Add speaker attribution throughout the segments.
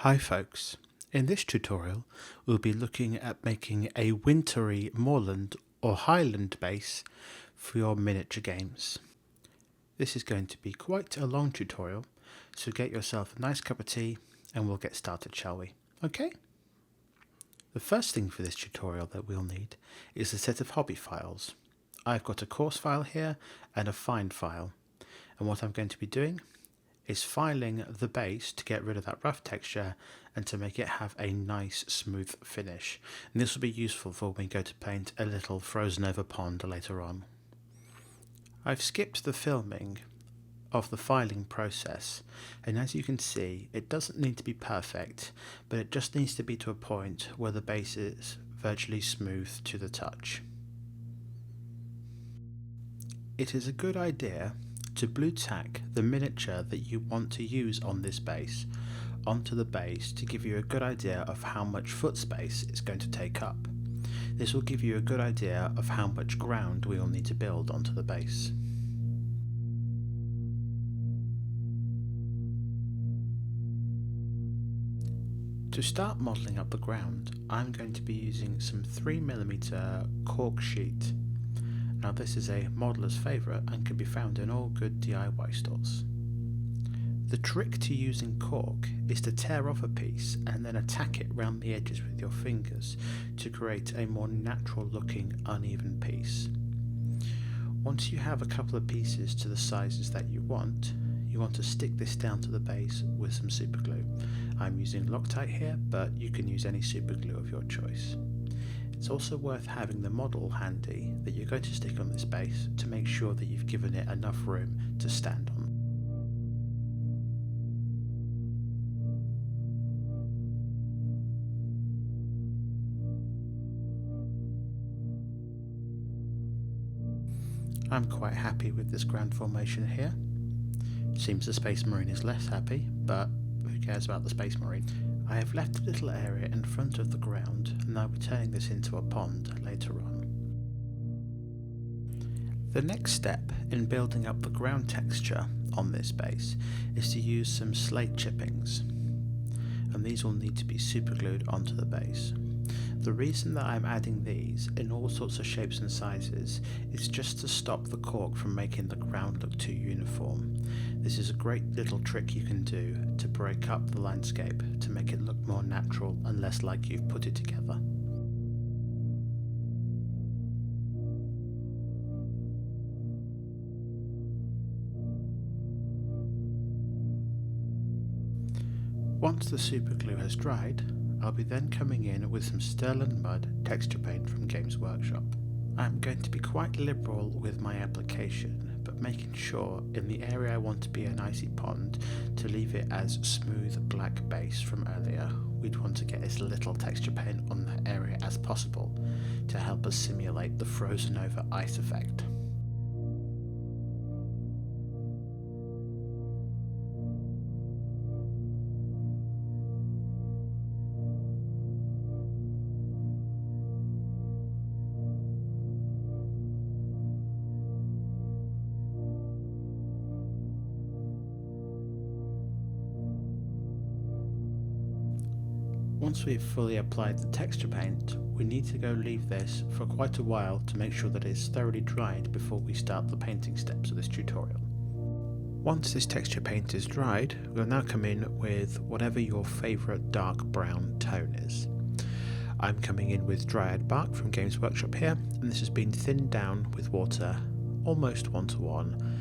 Speaker 1: Hi folks, in this tutorial we'll be looking at making a wintery moorland or highland base for your miniature games. This is going to be quite a long tutorial, so get yourself a nice cup of tea and we'll get started, shall we? Okay? The first thing for this tutorial that we'll need is a set of hobby files. I've got a course file here and a find file, and what I'm going to be doing is filing the base to get rid of that rough texture and to make it have a nice smooth finish. And this will be useful for when we go to paint a little frozen over pond later on. I've skipped the filming of the filing process, and as you can see it doesn't need to be perfect, but it just needs to be to a point where the base is virtually smooth to the touch. It is a good idea to blue tack the miniature that you want to use on this base onto the base to give you a good idea of how much foot space it's going to take up. This will give you a good idea of how much ground we will need to build onto the base. To start modelling up the ground, I'm going to be using some 3mm cork sheet. Now this is a modeller's favourite and can be found in all good DIY stores. The trick to using cork is to tear off a piece and then attack it round the edges with your fingers to create a more natural looking uneven piece. Once you have a couple of pieces to the sizes that you want to stick this down to the base with some super glue. I'm using Loctite here, but you can use any super glue of your choice. It's also worth having the model handy that you're going to stick on this base to make sure that you've given it enough room to stand on. I'm quite happy with this ground formation here. Seems the Space Marine is less happy, but who cares about the Space Marine? I have left a little area in front of the ground and I'll be turning this into a pond later on. The next step in building up the ground texture on this base is to use some slate chippings, and these will need to be super glued onto the base. The reason that I'm adding these in all sorts of shapes and sizes is just to stop the cork from making the ground look too uniform. This is a great little trick you can do to break up the landscape to make it look more natural and less like you've put it together. Once the super glue has dried, I'll be then coming in with some Sterling Mud texture paint from Games Workshop. I'm going to be quite liberal with my application, but making sure in the area I want to be an icy pond to leave it as smooth black base from earlier. We'd want to get as little texture paint on that area as possible to help us simulate the frozen over ice effect. Once we've fully applied the texture paint, we need to go leave this for quite a while to make sure that it's thoroughly dried before we start the painting steps of this tutorial. Once this texture paint is dried, we'll now come in with whatever your favourite dark brown tone is. I'm coming in with Dryad bark from Games Workshop here, and this has been thinned down with water almost 1:1.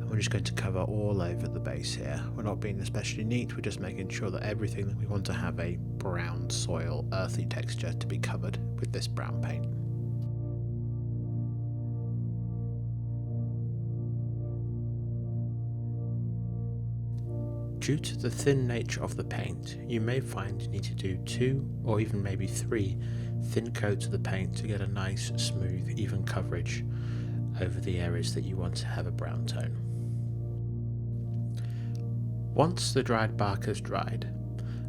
Speaker 1: We're just going to cover all over the base here. We're not being especially neat, we're just making sure that everything that we want to have a brown soil, earthy texture to be covered with this brown paint. Due to the thin nature of the paint, you may find you need to do 2 or even maybe 3 thin coats of the paint to get a nice, smooth, even coverage over the areas that you want to have a brown tone. Once the dried bark has dried,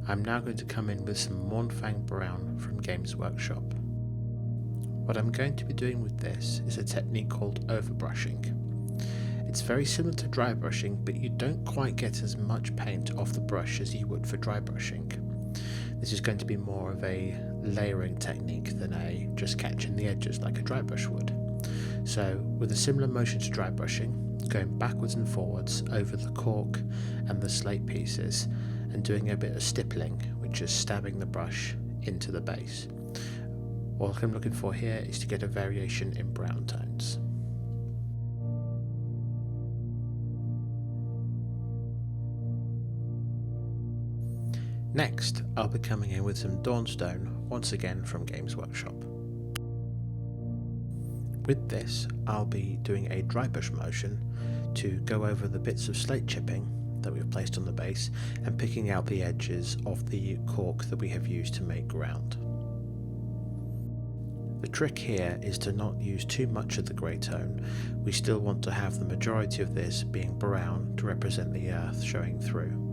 Speaker 1: I'm now going to come in with some Mournfang brown from Games Workshop. What I'm going to be doing with this is a technique called overbrushing. It's very similar to dry brushing, but you don't quite get as much paint off the brush as you would for dry brushing. This is going to be more of a layering technique than a just catching the edges like a dry brush would. So with a similar motion to dry brushing, going backwards and forwards over the cork and the slate pieces and doing a bit of stippling, which is stabbing the brush into the base. What I'm looking for here is to get a variation in brown tones. Next, I'll be coming in with some Dawnstone, once again from Games Workshop. With this, I'll be doing a dry brush motion to go over the bits of slate chipping that we've placed on the base and picking out the edges of the cork that we have used to make ground. The trick here is to not use too much of the grey tone. We still want to have the majority of this being brown to represent the earth showing through.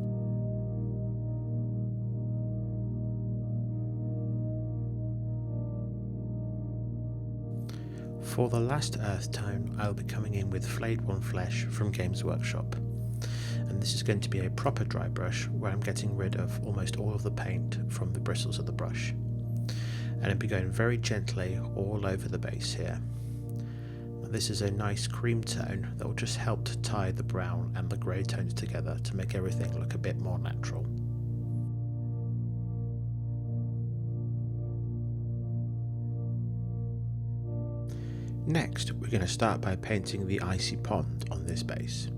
Speaker 1: For the last earth tone, I'll be coming in with Flayed One Flesh from Games Workshop, and this is going to be a proper dry brush where I'm getting rid of almost all of the paint from the bristles of the brush, and I'll be going very gently all over the base here. Now, this is a nice cream tone that will just help to tie the brown and the grey tones together to make everything look a bit more natural. Next, we're going to start by painting the icy pond on this base.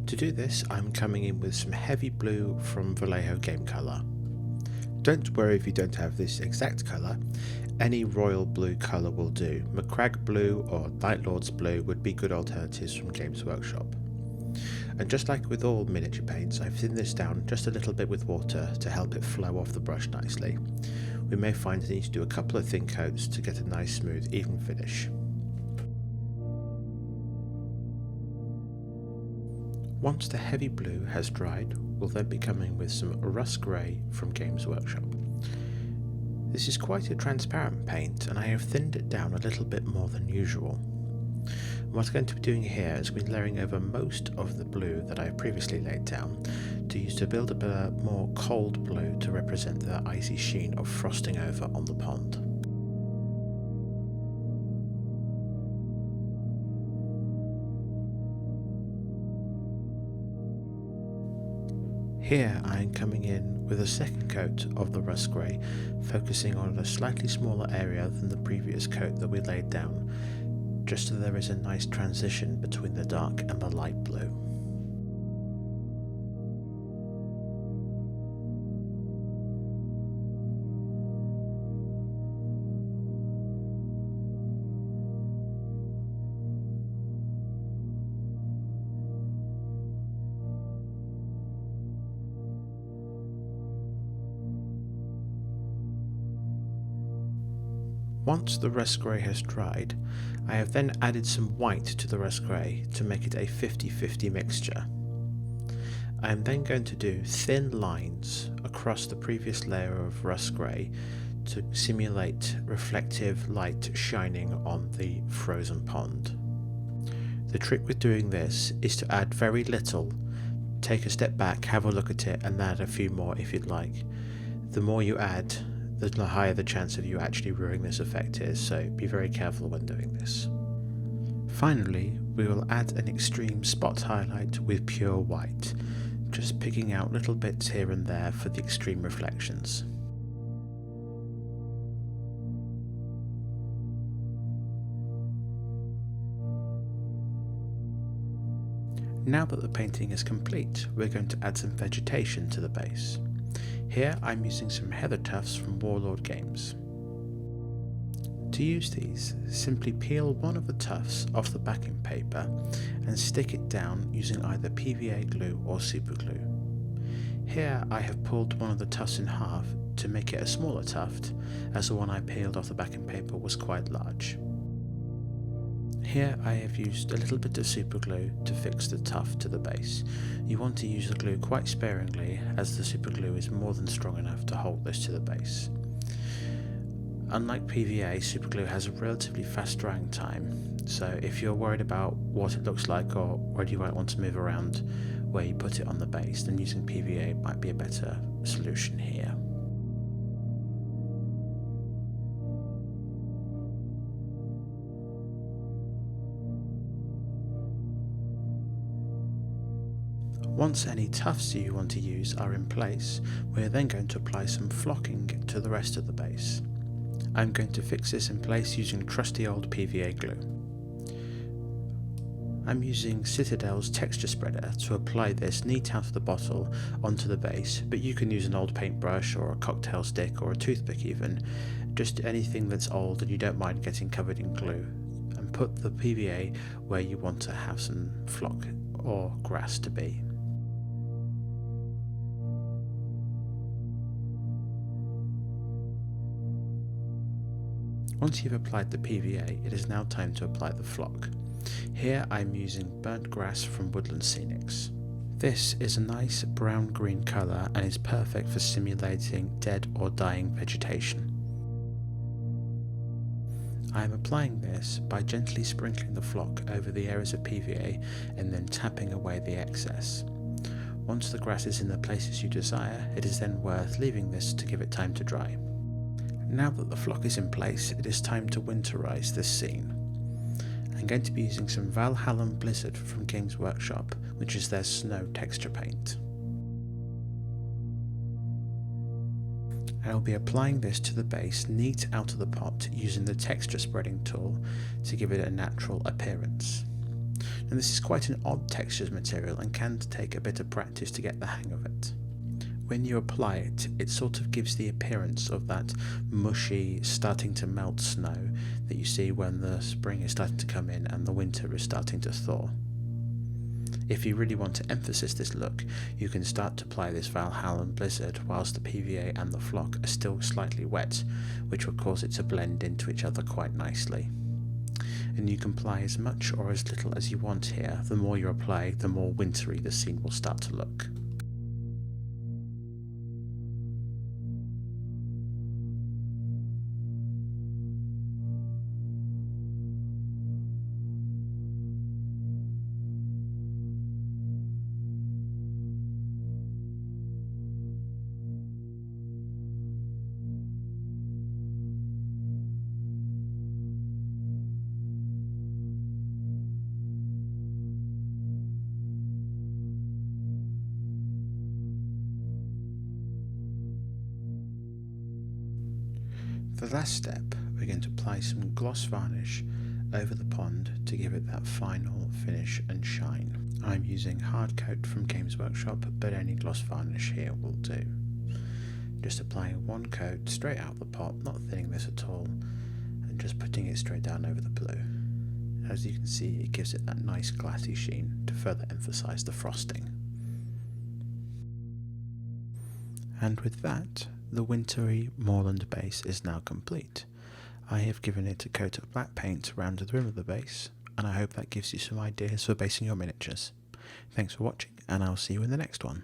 Speaker 1: To do this, I'm coming in with some heavy blue from Vallejo game colour. Don't worry if you don't have this exact colour, any royal blue colour will do. McCrag blue or Night Lord's blue would be good alternatives from Games Workshop. And just like with all miniature paints, I've thinned this down just a little bit with water to help it flow off the brush nicely. We may find I need to do a couple of thin coats to get a nice smooth even finish. Once the heavy blue has dried, we'll then be coming with some Russ Grey from Games Workshop. This is quite a transparent paint and I have thinned it down a little bit more than usual. What I'm going to be doing here is we're layering over most of the blue that I previously laid down to use to build up a more cold blue to represent the icy sheen of frosting over on the pond. Here I am coming in with a second coat of the Rust Grey, focusing on a slightly smaller area than the previous coat that we laid down, just so there is a nice transition between the dark and the light blue. Once the Rust Grey has dried, I have then added some white to the Rust Grey to make it a 50-50 mixture. I am then going to do thin lines across the previous layer of Rust Grey to simulate reflective light shining on the frozen pond. The trick with doing this is to add very little, take a step back, have a look at it and add a few more if you'd like. The more you add, the higher the chance of you actually ruining this effect is, so be very careful when doing this. Finally, we will add an extreme spot highlight with pure white, just picking out little bits here and there for the extreme reflections. Now that the painting is complete, we're going to add some vegetation to the base. Here I'm using some heather tufts from Wargames. To use these, simply peel one of the tufts off the backing paper and stick it down using either PVA glue or super glue. Here I have pulled one of the tufts in half to make it a smaller tuft, as the one I peeled off the backing paper was quite large. Here I have used a little bit of super glue to fix the tuft to the base. You want to use the glue quite sparingly, as the super glue is more than strong enough to hold this to the base. Unlike PVA, super glue has a relatively fast drying time, so if you're worried about what it looks like or whether you might want to move around where you put it on the base, then using PVA might be a better solution here. Once any tufts you want to use are in place, we're then going to apply some flocking to the rest of the base. I'm going to fix this in place using trusty old PVA glue. I'm using Citadel's texture spreader to apply this neat out of the bottle onto the base, but you can use an old paintbrush or a cocktail stick or a toothpick even, just anything that's old and you don't mind getting covered in glue, and put the PVA where you want to have some flock or grass to be. Once you've applied the PVA, it is now time to apply the flock. Here I'm using burnt grass from Woodland Scenics. This is a nice brown-green colour and is perfect for simulating dead or dying vegetation. I am applying this by gently sprinkling the flock over the areas of PVA and then tapping away the excess. Once the grass is in the places you desire, it is then worth leaving this to give it time to dry. Now that the flock is in place, it is time to winterize this scene. I'm going to be using some Vallejo Blizzard from Games Workshop, which is their snow texture paint. I'll be applying this to the base neat out of the pot using the texture spreading tool to give it a natural appearance. Now this is quite an odd textures material and can take a bit of practice to get the hang of it. When you apply it, it sort of gives the appearance of that mushy, starting to melt snow that you see when the spring is starting to come in and the winter is starting to thaw. If you really want to emphasize this look, you can start to apply this Vallejo Blizzard whilst the PVA and the flock are still slightly wet, which will cause it to blend into each other quite nicely. And you can apply as much or as little as you want here. The more you apply, the more wintry the scene will start to look. For the last step, we're going to apply some gloss varnish over the pond to give it that final finish and shine. I'm using hard coat from Games Workshop, but any gloss varnish here will do. Just applying one coat straight out of the pot, not thinning this at all, and just putting it straight down over the blue. As you can see, it gives it that nice glassy sheen to further emphasize the frosting. And with that, the wintry Moorland base is now complete. I have given it a coat of black paint around the rim of the base, and I hope that gives you some ideas for basing your miniatures. Thanks for watching, and I'll see you in the next one.